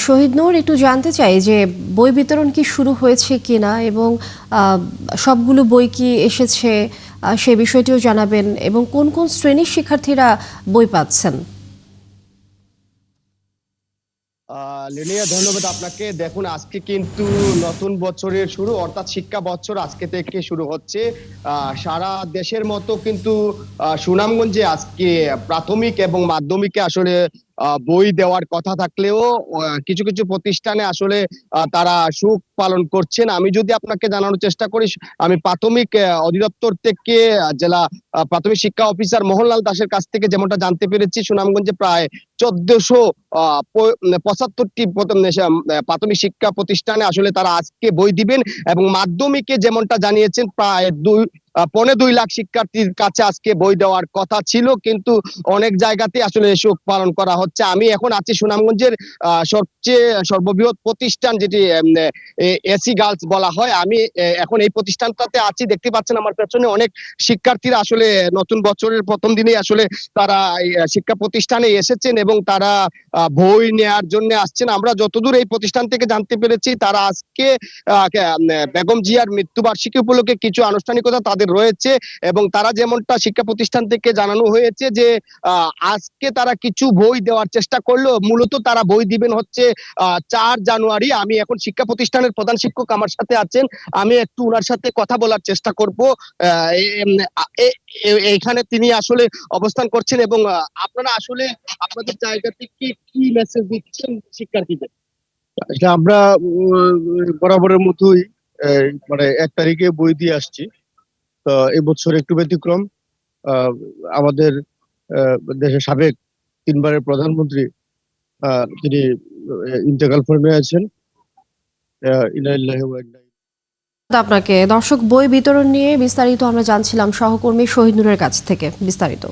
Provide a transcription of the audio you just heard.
শহীদ নূর, একটু জানতে চাই যে বই বিতরণ কি শুরু হয়েছে কিনা এবং সবগুলো বই কি এসেছে, সে বিষয়টিও জানাবেন এবং কোন কোন শ্রেণীর শিক্ষার্থীরা বই পাচ্ছেন। লিনিয়া, ধন্যবাদ আপনাকে। দেখুন, আজকে কিন্তু নতুন বছরের শুরু, অর্থাৎ শিক্ষা বছর আজকে থেকে শুরু হচ্ছে। সারা দেশের মতো কিন্তু সুনামগঞ্জে আজকে প্রাথমিক এবং মাধ্যমিকে আসলে বই দেওয়ার কথা থাকলেও কিছু কিছু প্রতিষ্ঠানে আসলে তারা সুখ পালন করছেন। আমি যদি আপনাকে জানানোর চেষ্টা করি, আমি প্রাথমিক অধিদপ্তর থেকে জেলা প্রাথমিক শিক্ষা অফিসার মোহনলাল দাসের কাছ থেকে যেমনটা জানতে পেরেছি, সুনামগঞ্জে প্রায় 1475টি প্রাথমিক শিক্ষা প্রতিষ্ঠানে আসলে তারা আজকে বই দিবেন। এবং মাধ্যমিকে যেমনটা জানিয়েছেন, প্রায় 2.25 লাখ শিক্ষার্থীর কাছে আজকে বই দেওয়ার কথা ছিল, কিন্তু অনেক জায়গাতে আসলে শোক পালন করা হচ্ছে। আমি এখন আছি সুনামগঞ্জের সবচেয়ে সর্ববৃহৎ প্রতিষ্ঠান, যেটি এসি গার্লস বলা হয়। আমি এখন এই প্রতিষ্ঠানটাতে আছি। দেখতে পাচ্ছেন আমার পেছনে অনেক শিক্ষার্থীরা আসলে নতুন বছরের প্রথম দিনেই আসলে তারা শিক্ষা প্রতিষ্ঠানে এসেছেন এবং তারা বই নেয়ার জন্য আসছেন। আমরা যতদূর এই প্রতিষ্ঠান থেকে জানতে পেরেছি, তারা আজকে বেগম জিয়ার মৃত্যুবার্ষিকী উপলক্ষে কিছু আনুষ্ঠানিকতা তাদের রয়েছে এবং তারা যেমনটা শিক্ষা প্রতিষ্ঠান থেকে জানানো হয়েছে যে আজকে তারা কিছু বই দেওয়ার চেষ্টা করলেও মূলত তারা বই দিবেন হচ্ছে 4 জানুয়ারি। আমি এখন শিক্ষা প্রতিষ্ঠানের প্রধান শিক্ষক আমার সাথে আছেন, আমি একটু ওনার সাথে কথা বলার চেষ্টা করব। এইখানে তিনি আসলে অবস্থান করছেন এবং আপনারা আসলে আপনাদের জায়গা থেকে কি মেসেজ দিচ্ছেন শিক্ষার্থীদের? এটা আমরা বরাবরের মতোই মানে 1 তারিখে বই দিয়ে আসছি। তো এবছর একটু ব্যতিক্রম। আমাদের দেশের সাবেক 3বারের প্রধানমন্ত্রী তিনি ইন্তেকাল ফর্মে আছেন। ইন্না লিল্লাহি ওয়া ইন্না আপনাকে দর্শক, বই বিতরণ নিয়ে বিস্তারিত আমরা জানছিলাম সহকর্মী শহীদ নূরের কাছ থেকে বিস্তারিত।